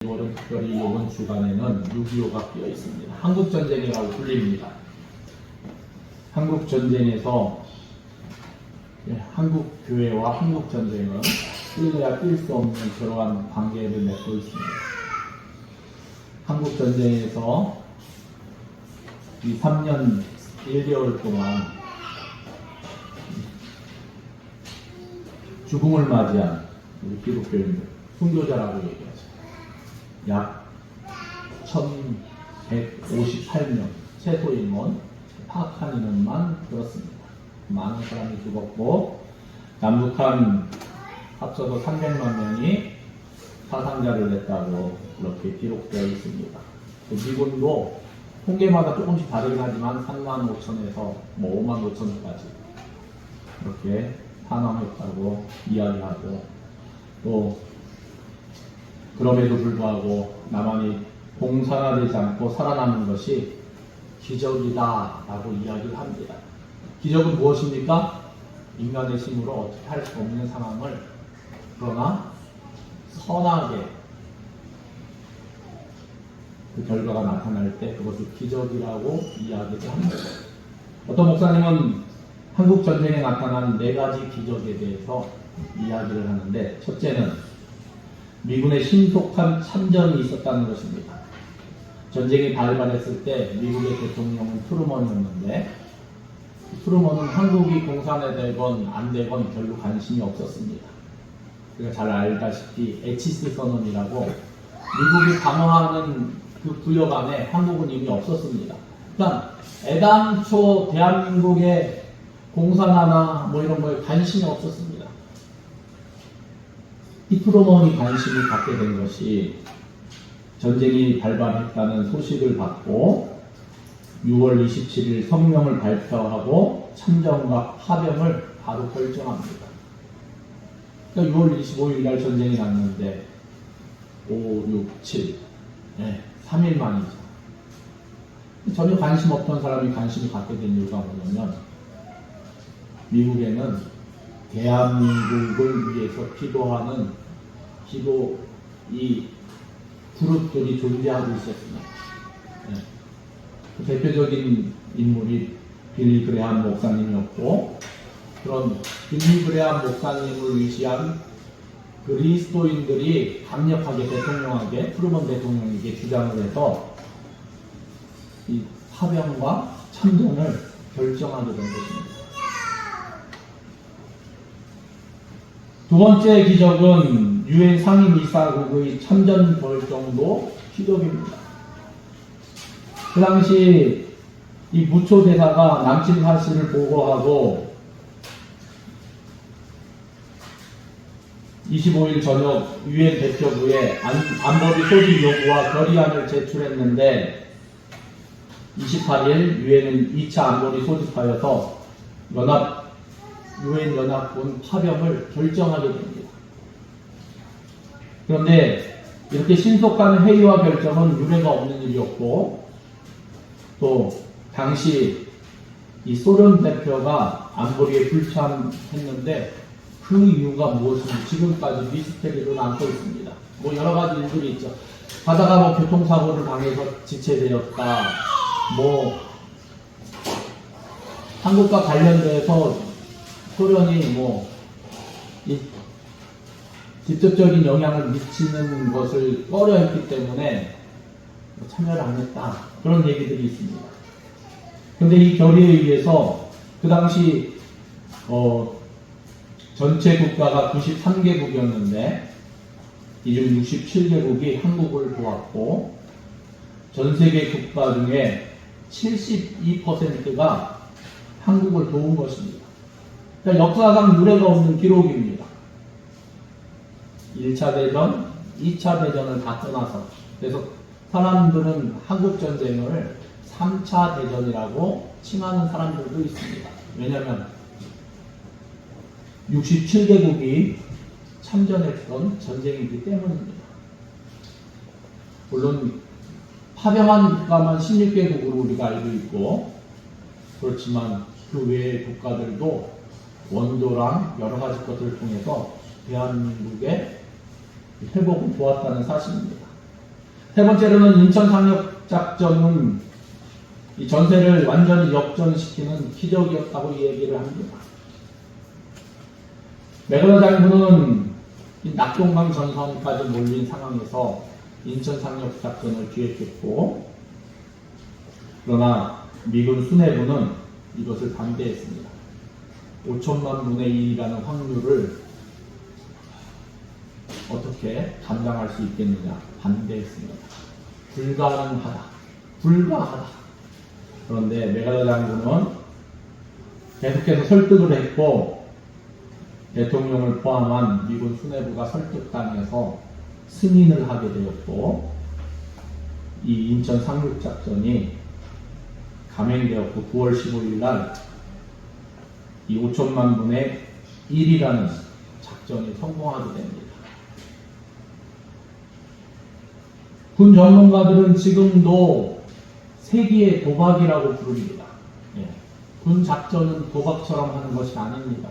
6월은 특별히 이번 주간에는 6.25가 끼어 있습니다. 한국전쟁이라고 불립니다. 한국전쟁에서 한국교회와 한국전쟁은 뛸래야 뛸 수 없는 그러한 관계를 맺고 있습니다. 한국전쟁에서 이 3년 1개월 동안 죽음을 맞이한 우리 기독교인들, 순교자라고 얘기하죠. 약 1158명, 최소 인원, 파악한 인원만 그렇습니다. 많은 사람이 죽었고, 남북한 합쳐서 300만 명이 사상자를 냈다고 이렇게 기록되어 있습니다. 미군도 통계마다 조금씩 다르긴 하지만 3만 5천에서 5만 5천까지 이렇게 사망했다고 이야기하고, 또 그럼에도 불구하고 남한이 공산화되지 않고 살아남은 것이 기적이다 라고 이야기를 합니다. 기적은 무엇입니까? 인간의 힘으로 어떻게 할 수 없는 상황을 그러나 선하게 그 결과가 나타날 때 그것을 기적이라고 이야기를 합니다. 어떤 목사님은 한국전쟁에 나타난 4가지 기적에 대해서 이야기를 하는데, 첫째는 미군의 신속한 참전이 있었다는 것입니다. 전쟁이 발발했을 때 미국의 대통령은 트루먼이었는데, 트루먼은 한국이 공산화되건 안 되건 별로 관심이 없었습니다. 우리가 잘 알다시피 에치스 선언이라고 미국이 방어하는 그 구역 안에 한국은 이미 없었습니다. 그러니까 애당초 대한민국의 공산화나 이런 거에 관심이 없었습니다. 이 트루먼이 관심을 갖게 된 것이 전쟁이 발발했다는 소식을 받고 6월 27일 성명을 발표하고 참전과 파병을 바로 결정합니다. 그러니까 6월 25일 날 전쟁이 났는데 5, 6, 7, 3일 만이죠. 전혀 관심 없던 사람이 관심을 갖게 된 이유가 뭐냐면, 미국에는 대한민국을 위해서 기도하는 이 그룹들이 존재하고 있었습니다. 그 대표적인 인물이 빌리 그레함 목사님이었고, 그런 빌리 그레함 목사님을 위시한 그리스도인들이 강력하게 대통령에게, 트루먼 대통령에게 주장을 해서 이 파병과 참전을 결정하게 된 것입니다. 두 번째 기적은 유엔 상임이사국의 참전 결정도 기적입니다. 그 당시 이 무초 대사가 남친 사실을 보고하고 25일 저녁 유엔 대표부에 안보리 소집 요구와 결의안을 제출했는데, 28일 유엔은 2차 안보리 소집하여서 유엔 연합군 파병을 결정하게 됩니다. 그런데 이렇게 신속한 회의와 결정은 유례가 없는 일이었고, 또 당시 이 소련 대표가 안보리에 불참했는데 그 이유가 무엇인지 지금까지 미스테리로 남고 있습니다. 여러 가지 일들이 있죠. 가다가 교통사고를 당해서 지체되었다, 한국과 관련돼서 소련이 이 직접적인 영향을 미치는 것을 꺼려했기 때문에 참여를 안 했다, 그런 얘기들이 있습니다. 그런데 이 결의에 의해서 그 당시 전체 국가가 93개국이었는데 이 중 67개국이 한국을 도왔고, 전 세계 국가 중에 72%가 한국을 도운 것입니다. 그러니까 역사상 유례가 없는 기록입니다. 1차 대전, 2차 대전을 다 떠나서. 그래서 사람들은 한국전쟁을 3차 대전이라고 칭하는 사람들도 있습니다. 왜냐하면 67개국이 참전했던 전쟁이기 때문입니다. 물론 파병한 국가만 16개국으로 우리가 알고 있고, 그렇지만 그 외의 국가들도 원조랑 여러 가지 것들을 통해서 대한민국의 회복을 도왔다는 사실입니다. 세 번째로는 인천 상륙작전은 이 전세를 완전히 역전시키는 기적이었다고 얘기를 합니다. 맥그너 장군은 이 낙동강 전선까지 몰린 상황에서 인천 상륙작전을 기획했고, 그러나 미군 수뇌부는 이것을 반대했습니다. 5천만 분의 1이라는 확률을 어떻게 감당할 수 있겠느냐 반대했습니다. 불가하다. 그런데 맥그너 장군은 계속해서 설득을 했고, 대통령을 포함한 미군 수뇌부가 설득당해서 승인을 하게 되었고, 이 인천 상륙작전이 감행되었고 9월 15일 날 이 5천만 분의 1이라는 작전이 성공하게 됩니다. 군 전문가들은 지금도 세기의 도박이라고 부릅니다. 예. 군 작전은 도박처럼 하는 것이 아닙니다.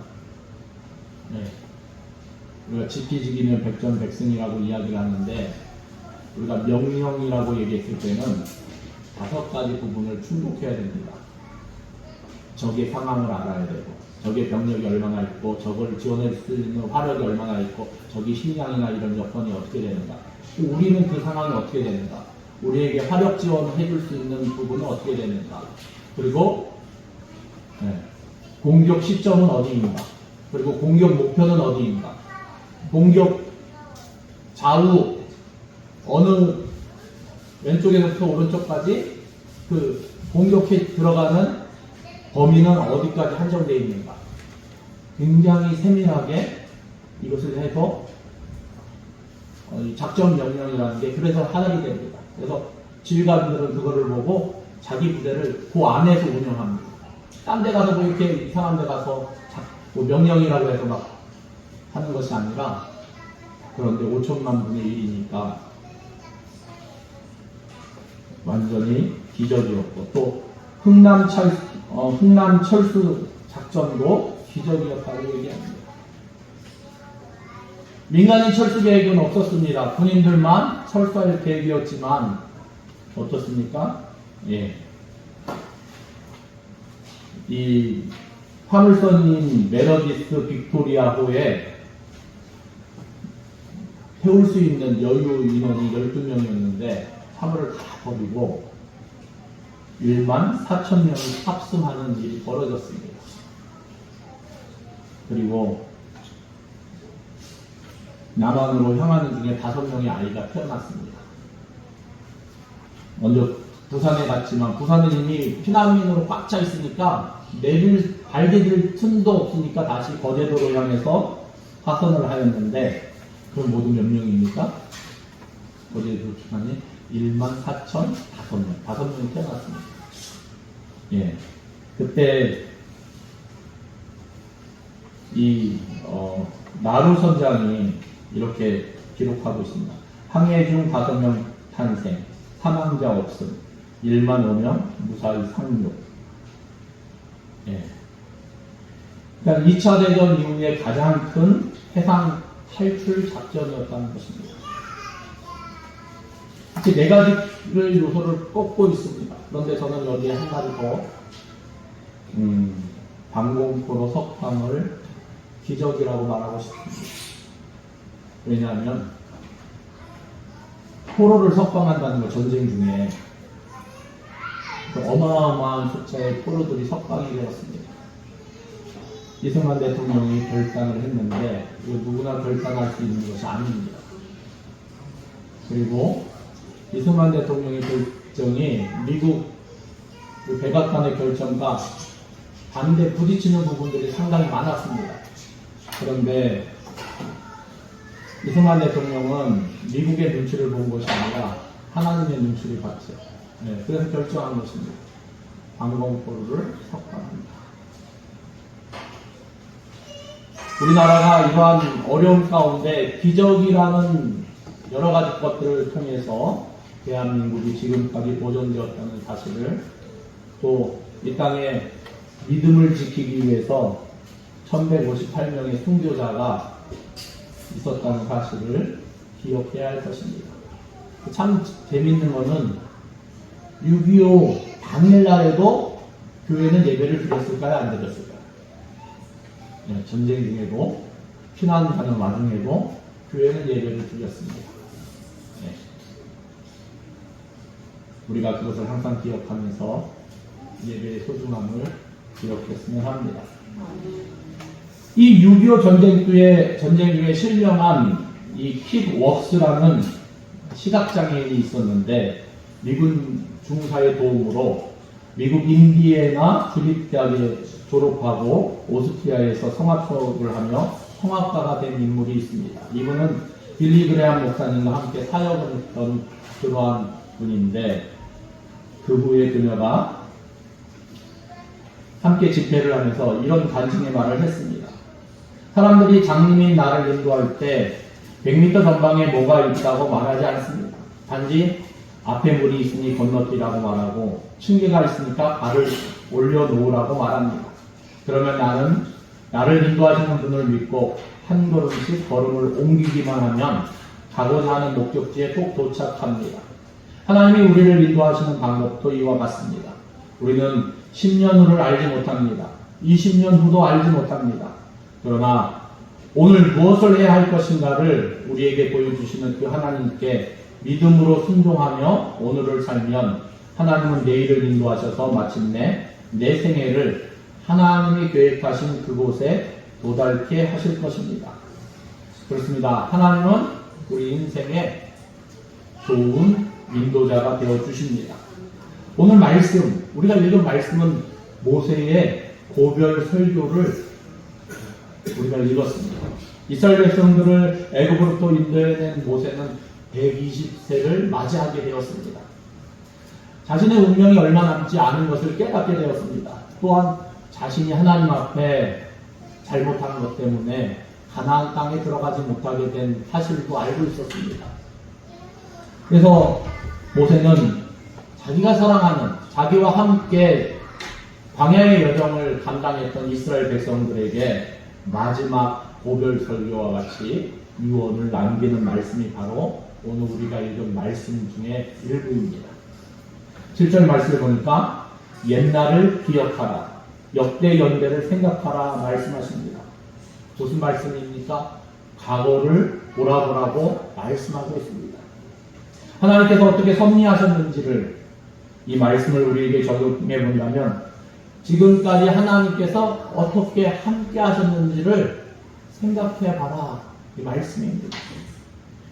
예. 우리가 지키지기면 백전백승이라고 이야기를 하는데, 우리가 명령이라고 얘기했을 때는 5가지 부분을 충족해야 됩니다. 적의 상황을 알아야 되고, 적의 병력이 얼마나 있고, 적을 지원할 수 있는 화력이 얼마나 있고, 적이 식량이나 이런 여건이 어떻게 되는가, 우리는 그 상황이 어떻게 되는가, 우리에게 화력 지원을 해줄 수 있는 부분은 어떻게 되는가, 그리고 공격 시점은 어디인가, 그리고 공격 목표는 어디인가, 공격 좌우 어느 왼쪽에서부터 오른쪽까지 그 공격해 들어가는 범위는 어디까지 한정되어 있는가, 굉장히 세밀하게 이것을 해서 작전 명령이라는 게 그래서 하늘이 됩니다. 그래서 지휘관들은 그거를 보고 자기 부대를 그 안에서 운영합니다. 딴 데 가서 뭐 이렇게 이상한 데 가서 뭐 명령이라고 해서 막 하는 것이 아니라, 그런데 5천만 분의 1이니까 완전히 기적이었고, 또 흥남 철수 작전도 기적이었다고 얘기합니다. 민간인 철수 계획은 없었습니다. 군인들만 철수할 계획이었지만 어떻습니까? 예. 이 화물선인 메러디스 빅토리아호에 태울 수 있는 여유 인원이 12명이었는데 화물을 다 버리고 14,000명이 탑승하는 일이 벌어졌습니다. 그리고 남한으로 향하는 중에 5명의 아이가 태어났습니다. 먼저 부산에 갔지만 부산은 이미 피난민으로 꽉 차 있으니까 발 디딜 틈도 없으니까 다시 거제도로 향해서 화선을 하였는데, 그럼 모두 몇 명입니까? 거제도 피난이 14,005명, 5명이 태어났습니다. 예. 그때 이 나루 선장이 이렇게 기록하고 있습니다. 항해 중 5명 탄생, 사망자 없음, 1만 5명 무사히 상륙. 예. 그러니까 2차 대전 이후에 가장 큰 해상 탈출 작전이었다는 것입니다. 이렇게 4가지를 요소를 꼽고 있습니다. 그런데 저는 여기에 한 가지 더, 방공포로 석방을 기적이라고 말하고 싶습니다. 왜냐하면 포로를 석방한다는 거, 전쟁 중에 어마어마한 숫자의 포로들이 석방이 되었습니다. 이승만 대통령이 결단을 했는데 이거 누구나 결단할 수 있는 것이 아닙니다. 그리고 이승만 대통령의 결정이 미국 백악관의 결정과 반대 부딪히는 부분들이 상당히 많았습니다. 그런데 이승만 대통령은 미국의 눈치를 본 것이 아니라 하나님의 눈치를 봤죠. 네, 그래서 결정한 것입니다. 방공포로를 석방합니다. 우리나라가 이러한 어려움 가운데 기적이라는 여러 가지 것들을 통해서 대한민국이 지금까지 보존되었다는 사실을, 또 이 땅에 믿음을 지키기 위해서 1158명의 순교자가 있었다는 사실을 기억해야 할 것입니다. 참 재밌는 거는 6.25 당일날에도 교회는 예배를 드렸을까요? 안 드렸을까요? 네, 전쟁 중에도 피난 가는 와중에도 교회는 예배를 드렸습니다. 네. 우리가 그것을 항상 기억하면서 예배의 소중함을 기억했으면 합니다. 이 6.25 전쟁 중에 신령한 이 킵 웍스라는 시각장애인이 있었는데 미군 중사의 도움으로 미국 인디애나 주립대학에 졸업하고 오스트리아에서 성악 수업을 하며 성악가가 된 인물이 있습니다. 이분은 빌리 그레함 목사님과 함께 사역을 했던 그러한 분인데 그 후에 그녀가 함께 집회를 하면서 이런 간증의 말을 했습니다. 사람들이 장님이 나를 인도할 때 100m 전방에 뭐가 있다고 말하지 않습니다. 단지 앞에 물이 있으니 건너뛰라고 말하고 층계가 있으니까 발을 올려놓으라고 말합니다. 그러면 나를 인도하시는 분을 믿고 한 걸음씩 걸음을 옮기기만 하면 가고자 하는 목적지에 꼭 도착합니다. 하나님이 우리를 인도하시는 방법도 이와 같습니다. 우리는 10년 후를 알지 못합니다. 20년 후도 알지 못합니다. 그러나 오늘 무엇을 해야 할 것인가를 우리에게 보여주시는 그 하나님께 믿음으로 순종하며 오늘을 살면 하나님은 내일을 인도하셔서 마침내 내 생애를 하나님이 계획하신 그곳에 도달케 하실 것입니다. 그렇습니다. 하나님은 우리 인생의 좋은 인도자가 되어주십니다. 오늘 말씀, 우리가 읽은 말씀은 모세의 고별 설교를 우리가 읽었습니다. 이스라엘 백성들을 애굽으로부터 인도해낸 모세는 120세를 맞이하게 되었습니다. 자신의 운명이 얼마 남지 않은 것을 깨닫게 되었습니다. 또한 자신이 하나님 앞에 잘못한 것 때문에 가나안 땅에 들어가지 못하게 된 사실도 알고 있었습니다. 그래서 모세는 자기가 사랑하는 자기와 함께 광야의 여정을 감당했던 이스라엘 백성들에게 마지막 고별 설교와 같이 유언을 남기는 말씀이 바로 오늘 우리가 읽은 말씀 중에 일부입니다. 7절 말씀을 보니까 옛날을 기억하라, 역대 연대를 생각하라 말씀하십니다. 무슨 말씀입니까? 과거를 돌아보라고 말씀하고 있습니다. 하나님께서 어떻게 섭리하셨는지를 이 말씀을 우리에게 적용해 본다면 지금까지 하나님께서 어떻게 함께 하셨는지를 생각해 봐라 이 말씀입니다.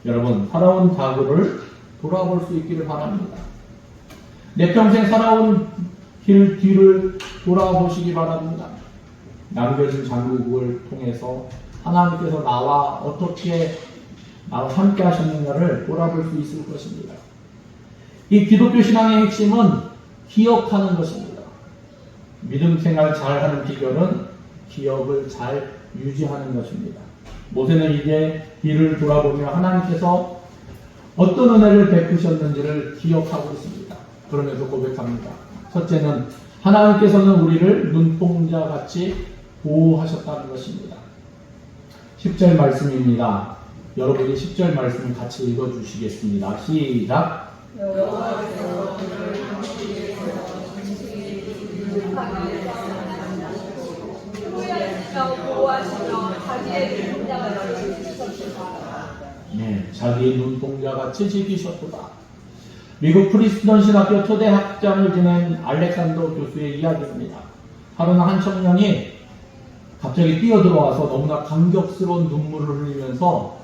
여러분 살아온 과거를 돌아볼 수 있기를 바랍니다. 내 평생 살아온 길 뒤를 돌아보시기 바랍니다. 남겨진 장국을 통해서 하나님께서 나와 어떻게 나와 함께 하셨는가를 돌아볼 수 있을 것입니다. 이 기독교 신앙의 핵심은 기억하는 것입니다. 믿음 생활 잘하는 비결은 기억을 잘 유지하는 것입니다. 모세는 이제 뒤를 돌아보며 하나님께서 어떤 은혜를 베푸셨는지를 기억하고 있습니다. 그러면서 고백합니다. 첫째는 하나님께서는 우리를 눈동자같이 보호하셨다는 것입니다. 10절 말씀입니다. 여러분이 10절 말씀을 같이 읽어주시겠습니다. 시작. 여호와께서 그를 당신에게서 후회하시며 보호하시며 자기의 눈동자같이 지키셨도다. 네, 자기의 눈동자같이 지키셨도다. 미국 프리스턴 신학교 초대 학장을 지낸 알렉산더 교수의 이야기입니다. 하루는 한 청년이 갑자기 뛰어들어와서 너무나 감격스러운 눈물을 흘리면서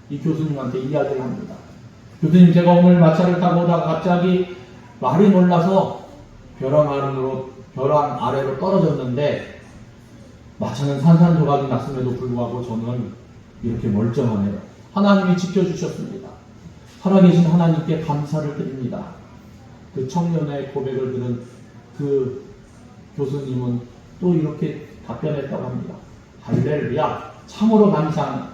이 교수님한테 이야기를 합니다. 교수님, 제가 오늘 마차를 타고 오다가 갑자기 말이 놀라서 벼랑 아래로 떨어졌는데 마차는 산산조각이 났음에도 불구하고 저는 이렇게 멀쩡하네요. 하나님이 지켜주셨습니다. 살아계신 하나님께 감사를 드립니다. 그 청년의 고백을 들은 그 교수님은 또 이렇게 답변했다고 합니다. 할렐루야, 참으로 감사합니다.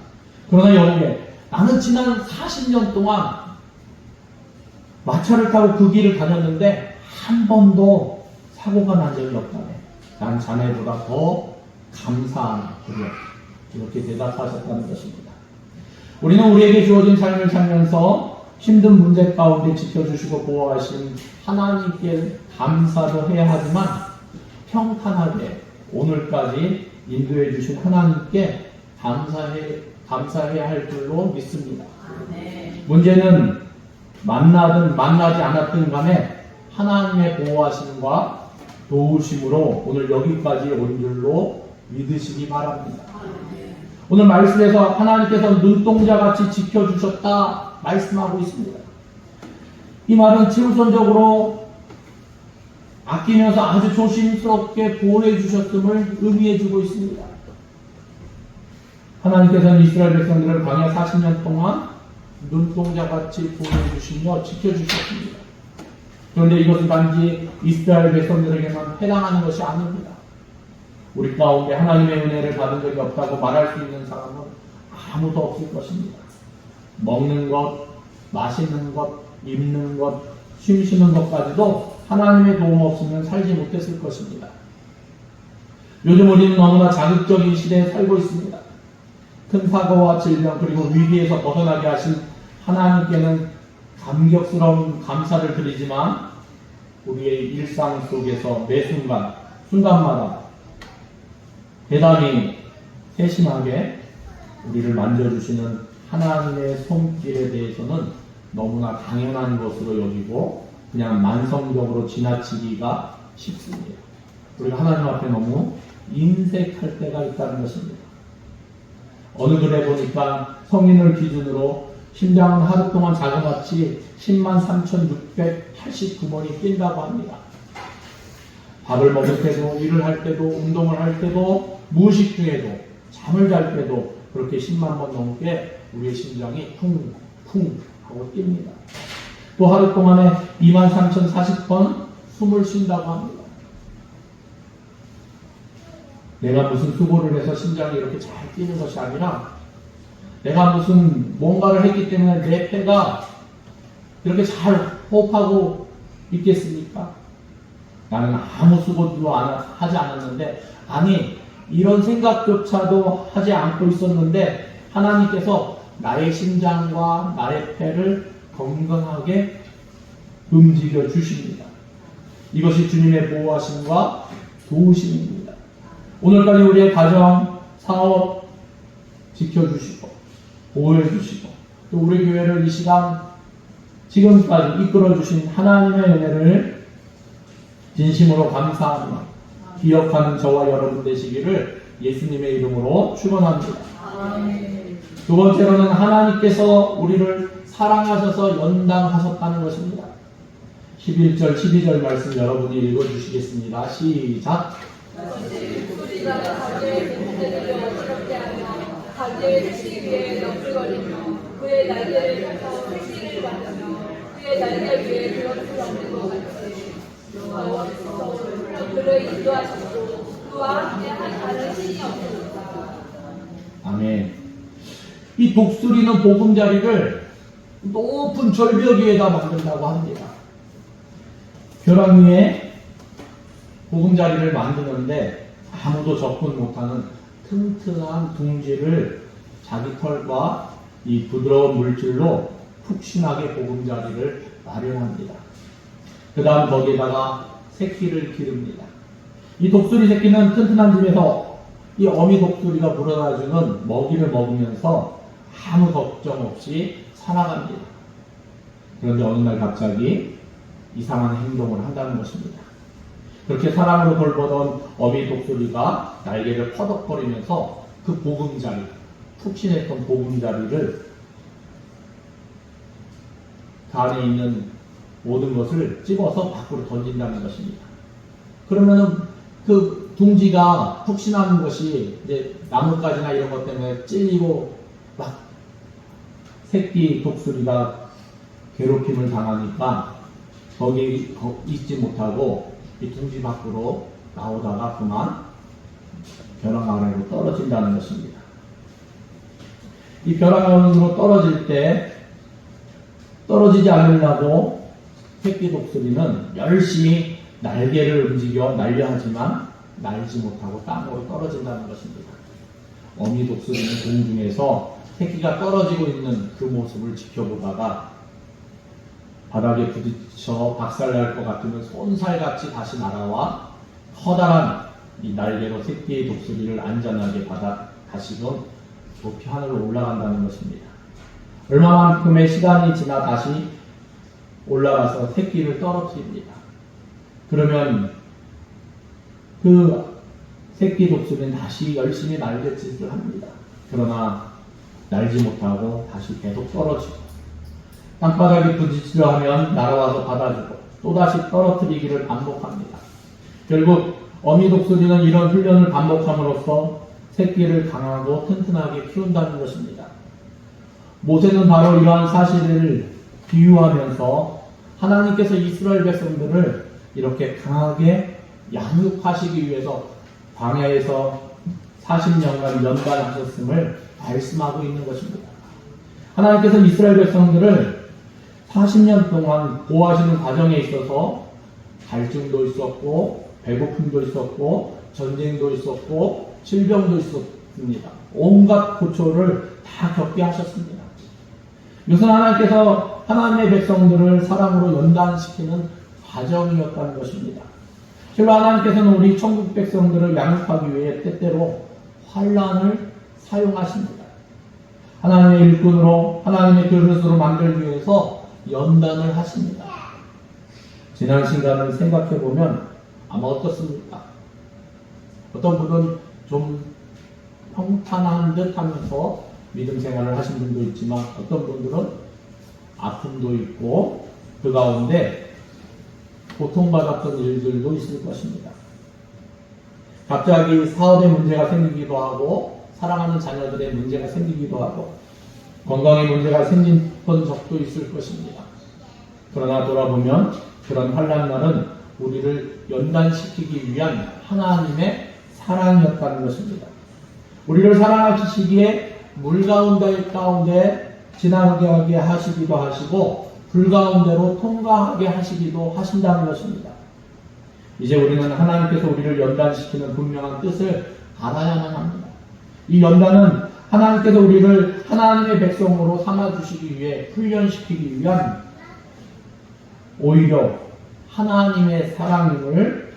그러나 여러분, 나는 지난 40년 동안 마차를 타고 그 길을 다녔는데 한 번도 사고가 난 적이 없다네. 난 자네보다 더 감사하네. 이렇게 대답하셨다는 것입니다. 우리는 우리에게 주어진 삶을 살면서 힘든 문제 가운데 지켜주시고 보호하신 하나님께 감사도 해야 하지만 평탄하게 오늘까지 인도해 주신 하나님께 감사해야 할 줄로 믿습니다. 문제는 만나든 만나지 않았든 간에 하나님의 보호하심과 도우심으로 오늘 여기까지 온 줄로 믿으시기 바랍니다. 오늘 말씀에서 하나님께서 눈동자같이 지켜주셨다 말씀하고 있습니다. 이 말은 최우선적으로 아끼면서 아주 조심스럽게 보호해 주셨음을 의미해 주고 있습니다. 하나님께서는 이스라엘 백성들을 광야 40년 동안 눈동자같이 보호해 주시며 지켜주셨습니다. 그런데 이것은 단지 이스라엘 백성들에게만 해당하는 것이 아닙니다. 우리 가운데 하나님의 은혜를 받은 적이 없다고 말할 수 있는 사람은 아무도 없을 것입니다. 먹는 것, 마시는 것, 입는 것, 숨 쉬는 것까지도 하나님의 도움 없으면 살지 못했을 것입니다. 요즘 우리는 너무나 자극적인 시대에 살고 있습니다. 큰 사고와 질병 그리고 위기에서 벗어나게 하신 하나님께는 감격스러운 감사를 드리지만 우리의 일상 속에서 매 순간마다 대단히 세심하게 우리를 만져주시는 하나님의 손길에 대해서는 너무나 당연한 것으로 여기고 그냥 만성적으로 지나치기가 쉽습니다. 우리가 하나님 앞에 너무 인색할 때가 있다는 것입니다. 어느 글에 보니까 성인을 기준으로 심장은 하루 동안 자그마치 103,689번이 뛴다고 합니다. 밥을 먹을 때도, 일을 할 때도, 운동을 할 때도, 무의식 중에도, 잠을 잘 때도 그렇게 10만 번 넘게 우리의 심장이 쿵쿵 하고 뜁니다. 또 하루 동안에 23,040번 숨을 쉰다고 합니다. 내가 무슨 수고를 해서 심장이 이렇게 잘 뛰는 것이 아니라 내가 무슨 뭔가를 했기 때문에 내 폐가 이렇게 잘 호흡하고 있겠습니까? 나는 아무 수고도 하지 않았는데, 아니 이런 생각조차도 하지 않고 있었는데 하나님께서 나의 심장과 나의 폐를 건강하게 움직여 주십니다. 이것이 주님의 보호하심과 도우심입니다. 오늘까지 우리의 가정, 사업 지켜주시고 보호해 주시고 또 우리 교회를 이 시간 지금까지 이끌어 주신 하나님의 은혜를 진심으로 감사하며 기억하는 저와 여러분 되시기를 예수님의 이름으로 축원합니다. 두 번째로는 하나님께서 우리를 사랑하셔서 연단하셨다는 것입니다. 11절, 12절 말씀 여러분이 읽어주시겠습니다. 시작. 가지의 새끼 위에 넋을거리며 그의 날개를 펴서 새끼를 받으며 그의 날개 위에 그럴 수 없는 것 같이 여호와께서 그를 인도하시고 그와 함께 한 다른 신이 없었다. 아멘. 이 독수리는 보금자리를 높은 절벽 위에다 만든다고 합니다. 벼랑 위에 보금자리를 만드는데 아무도 접근 못하는 튼튼한 둥지를 자기 털과 이 부드러운 물질로 푹신하게 보금자리를 마련합니다. 그 다음 거기에다가 새끼를 기릅니다. 이 독수리 새끼는 튼튼한 집에서 이 어미 독수리가 물어다주는 먹이를 먹으면서 아무 걱정 없이 살아갑니다. 그런데 어느 날 갑자기 이상한 행동을 한다는 것입니다. 그렇게 사랑으로 돌보던 어미 독수리가 날개를 퍼덕거리면서 그 보금자리, 푹신했던 보금자리를 그 안에 있는 모든 것을 집어서 밖으로 던진다는 것입니다. 그러면은 그 둥지가 푹신한 것이 이제 나뭇가지나 이런 것 때문에 찔리고 막 새끼 독수리가 괴롭힘을 당하니까 거기 있지 못하고 이 둥지 밖으로 나오다가 그만 벼랑 아래로 떨어진다는 것입니다. 이 벼랑 아래로 떨어질 때 떨어지지 않으려고 새끼 독수리는 열심히 날개를 움직여 날려 하지만 날지 못하고 땅으로 떨어진다는 것입니다. 어미 독수리는 공중에서 새끼가 떨어지고 있는 그 모습을 지켜보다가 바닥에 부딪혀 박살날 것 같으면 쏜살같이 다시 날아와 커다란 이 날개로 새끼의 독수리를 안전하게 받아 다시금 높이 하늘로 올라간다는 것입니다. 얼마만큼의 시간이 지나 다시 올라가서 새끼를 떨어뜨립니다. 그러면 그 새끼 독수리는 다시 열심히 날갯짓을 합니다. 그러나 날지 못하고 다시 계속 떨어지고 땅바닥에 부딪히려 하면 날아와서 받아주고 또다시 떨어뜨리기를 반복합니다. 결국 어미 독수리는 이런 훈련을 반복함으로써 새끼를 강하고 튼튼하게 키운다는 것입니다. 모세는 바로 이러한 사실을 비유하면서 하나님께서 이스라엘 백성들을 이렇게 강하게 양육하시기 위해서 광야에서 40년간 연단하셨음을 말씀하고 있는 것입니다. 하나님께서 이스라엘 백성들을 40년 동안 보호하시는 과정에 있어서 갈증도 있었고 배고픔도 있었고 전쟁도 있었고 질병도 있었습니다. 온갖 고초를 다 겪게 하셨습니다. 이것은 하나님께서 하나님의 백성들을 사랑으로 연단시키는 과정이었다는 것입니다. 실로 하나님께서는 우리 천국 백성들을 양육하기 위해 때때로 환난을 사용하십니다. 하나님의 일꾼으로 하나님의 그릇으로 만들기 위해서 연단을 하십니다. 지난 시간을 생각해보면 아마 어떻습니까? 어떤 분은 좀 평탄한 듯 하면서 믿음 생활을 하신 분도 있지만 어떤 분들은 아픔도 있고 그 가운데 고통받았던 일들도 있을 것입니다. 갑자기 사업에 문제가 생기기도 하고 사랑하는 자녀들의 문제가 생기기도 하고 건강에 문제가 생겼던 적도 있을 것입니다. 그러나 돌아보면 그런 환난 날은 우리를 연단시키기 위한 하나님의 사랑이었다는 것입니다. 우리를 사랑하시기에 물 가운데 지나가게 하시기도 하시고 불 가운데로 통과하게 하시기도 하신다는 것입니다. 이제 우리는 하나님께서 우리를 연단시키는 분명한 뜻을 알아야만 합니다. 이 연단은 하나님께서 우리를 하나님의 백성으로 삼아주시기 위해 훈련시키기 위한 오히려 하나님의 사랑임을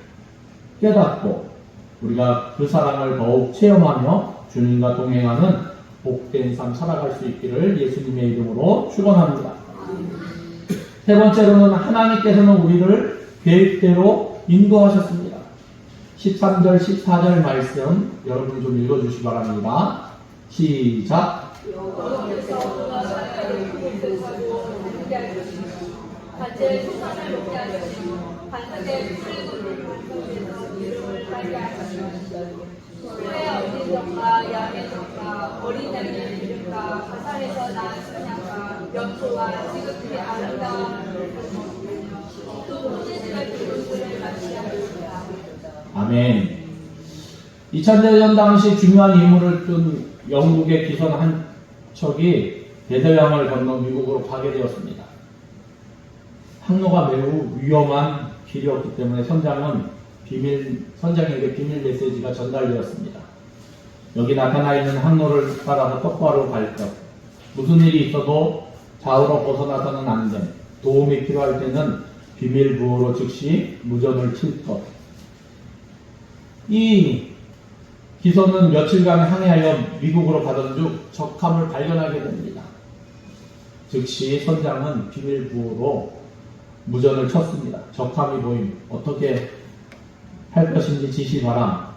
깨닫고 우리가 그 사랑을 더욱 체험하며 주님과 동행하는 복된 삶 살아갈 수 있기를 예수님의 이름으로 축원합니다. 세 번째로는 하나님께서는 우리를 계획대로 인도하셨습니다. 13절, 14절 말씀 여러분 좀 읽어주시기 바랍니다. 시작. 여호와께서 너와 사랑하는 그곳을 가고 함께 하시며 반제 소산을 먹게 하시며 반석에 풀구를 반석에서 이름을 달게 하시며 소의 어린 정과 양의 정과 어린 양의 이름과 바산에서 낳은 사냥과 염소와 지극히 아름다운 또 호시스를 그곳을 같이 하였습니다. 아멘. 2차 대전 당시 중요한 임무를 둔 영국의 기선 한 척이 대서양을 건너 미국으로 가게 되었습니다. 항로가 매우 위험한 길이었기 때문에 선장에게 비밀 메시지가 전달되었습니다. 여기 나타나 있는 항로를 따라서 똑바로 갈 것. 무슨 일이 있어도 좌우로 벗어나서는 안 됨. 도움이 필요할 때는 비밀 부호로 즉시 무전을 칠 것. 이 기선은 며칠간 항해하여 미국으로 가던 중 적함을 발견하게 됩니다. 즉시 선장은 비밀 부호로 무전을 쳤습니다. 적함이 보임. 어떻게 할 것인지 지시바람.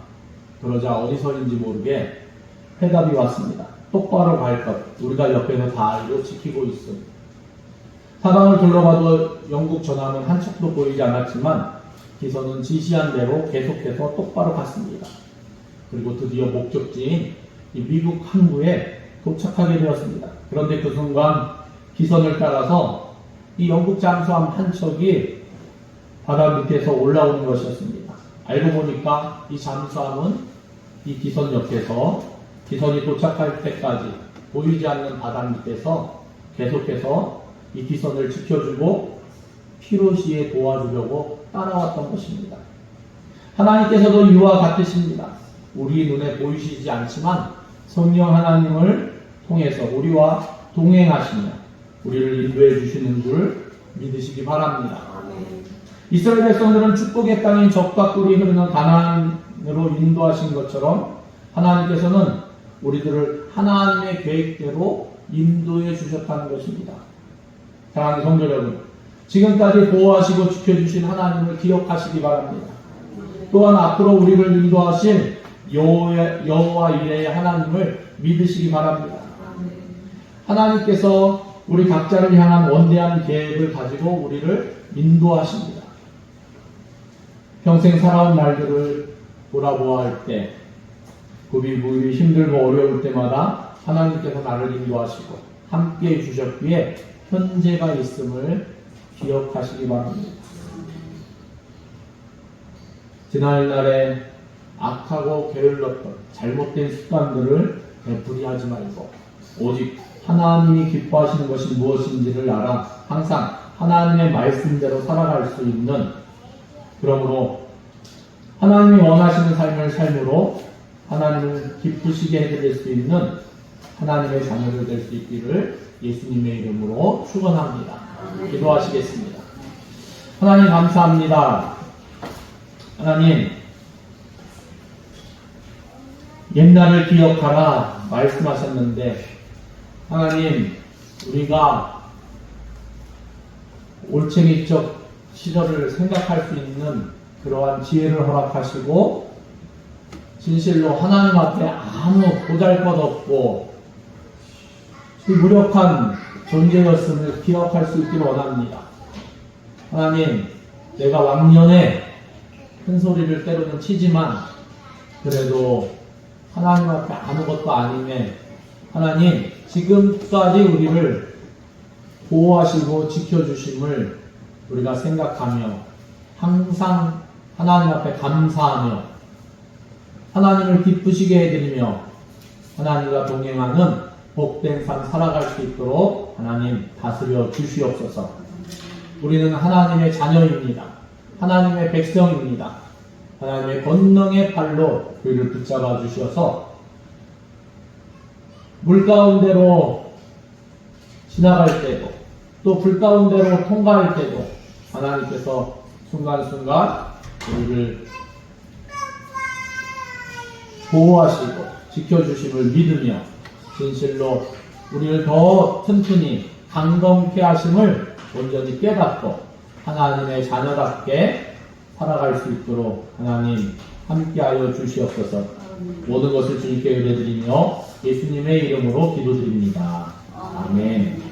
그러자 어디서인지 모르게 회답이 왔습니다. 똑바로 갈 것. 우리가 옆에서 다 알고 지키고 있음. 사방을 둘러봐도 영국 전함은 한 척도 보이지 않았지만 기선은 지시한 대로 계속해서 똑바로 갔습니다. 그리고 드디어 목적지인 이 미국 항구에 도착하게 되었습니다. 그런데 그 순간 기선을 따라서 이 영국 잠수함 한 척이 바다 밑에서 올라오는 것이었습니다. 알고 보니까 이 잠수함은 이 기선 옆에서 기선이 도착할 때까지 보이지 않는 바다 밑에서 계속해서 이 기선을 지켜주고 필요시에 도와주려고 따라왔던 것입니다. 하나님께서도 이와 같으십니다. 우리 눈에 보이시지 않지만 성령 하나님을 통해서 우리와 동행하시며 우리를 인도해 주시는 줄 믿으시기 바랍니다. 이스라엘 백성들은 축복의 땅인 적과 꿀이 흐르는 가나안으로 인도하신 것처럼 하나님께서는 우리들을 하나님의 계획대로 인도해 주셨다는 것입니다. 사랑하는 성도 여러분, 지금까지 보호하시고 지켜주신 하나님을 기억하시기 바랍니다. 또한 앞으로 우리를 인도하신 여호와 이레의 하나님을 믿으시기 바랍니다. 하나님께서 우리 각자를 향한 원대한 계획을 가지고 우리를 인도하십니다. 평생 살아온 날들을 돌아보아 할 때, 고비고비 힘들고 어려울 때마다 하나님께서 나를 인도하시고 함께 해주셨기에 현재가 있음을 기억하시기 바랍니다. 지난날에 악하고 게을렀던 잘못된 습관들을 되풀이하지 말고 오직 하나님이 기뻐하시는 것이 무엇인지를 알아 항상 하나님의 말씀대로 살아갈 수 있는, 그러므로 하나님이 원하시는 삶을 삶으로 하나님을 기쁘시게 해드릴 수 있는 하나님의 자녀들 될 수 있기를 예수님의 이름으로 축원합니다. 기도하시겠습니다. 하나님 감사합니다. 하나님, 옛날을 기억하라 말씀하셨는데 하나님, 우리가 올챙이적 시절을 생각할 수 있는 그러한 지혜를 허락하시고 진실로 하나님 앞에 아무 보잘것없고 무력한 존재였음을 기억할 수 있기를 원합니다. 하나님, 내가 왕년에 큰 소리를 때로는 치지만 그래도 하나님 앞에 아무것도 아님에 하나님, 지금까지 우리를 보호하시고 지켜주심을 우리가 생각하며 항상 하나님 앞에 감사하며 하나님을 기쁘시게 해드리며 하나님과 동행하는 복된 삶 살아갈 수 있도록 하나님 다스려 주시옵소서. 우리는 하나님의 자녀입니다. 하나님의 백성입니다. 하나님의 권능의 팔로 우리를 붙잡아 주셔서 물 가운데로 지나갈 때도 또 불 가운데로 통과할 때도 하나님께서 순간순간 우리를 보호하시고 지켜주심을 믿으며 진실로 우리를 더 튼튼히 강건케 하심을 온전히 깨닫고 하나님의 자녀답게 살아갈 수 있도록 하나님 함께하여 주시옵소서. 모든 것을 주님께 의뢰드리며 예수님의 이름으로 기도드립니다. 아멘.